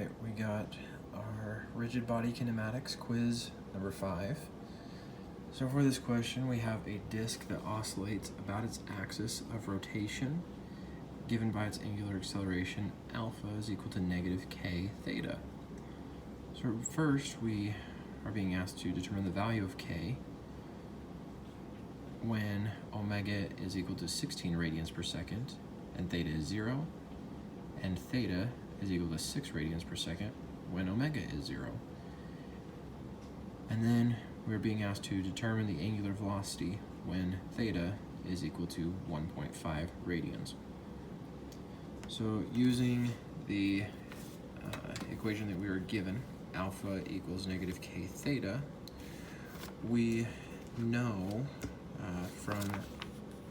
Alright, we got our rigid body kinematics quiz number 5. So for this question, we have a disk that oscillates about its axis of rotation, given by its angular acceleration alpha is equal to negative k theta. So first, we are being asked to determine the value of k when omega is equal to 16 radians per second and theta is 0, and theta is equal to 6 radians per second when omega is 0. And then we're being asked to determine the angular velocity when theta is equal to 1.5 radians. So using the equation that we were given, alpha equals negative k theta, we know from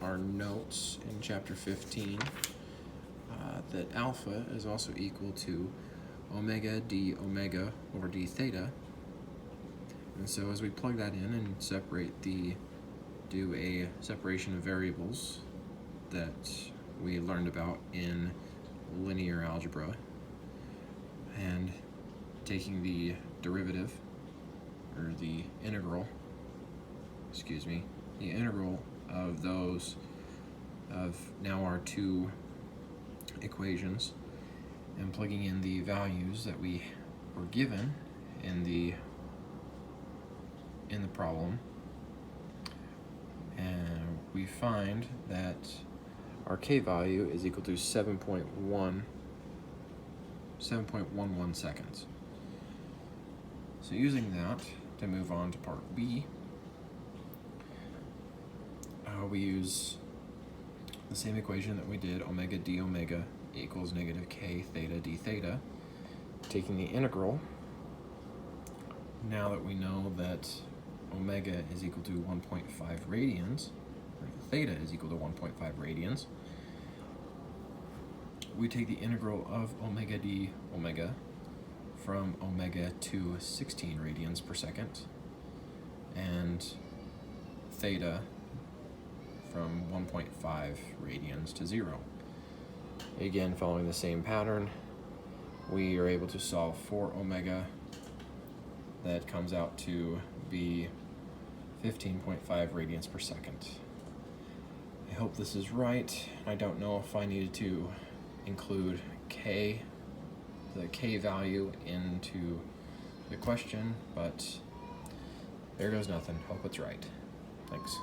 our notes in chapter 15 that alpha is also equal to omega d omega over d theta. And so as we plug that in and do a separation of variables that we learned about in linear algebra, and taking the derivative, or the integral of those, of now our two equations, and plugging in the values that we were given in the problem, and we find that our k value is equal to 7.11 seconds. So using that to move on to part B, we use the same equation that we did, omega d omega equals negative k theta d theta, taking the integral. Now that we know that omega is equal to 1.5 radians, or theta is equal to 1.5 radians, we take the integral of omega d omega from omega to 16 radians per second, and theta from 1.5 radians to 0. Again, following the same pattern, we are able to solve for omega. That comes out to be 15.5 radians per second. I hope this is right. I don't know if I needed to include the k value into the question, but there goes nothing. Hope it's right. Thanks.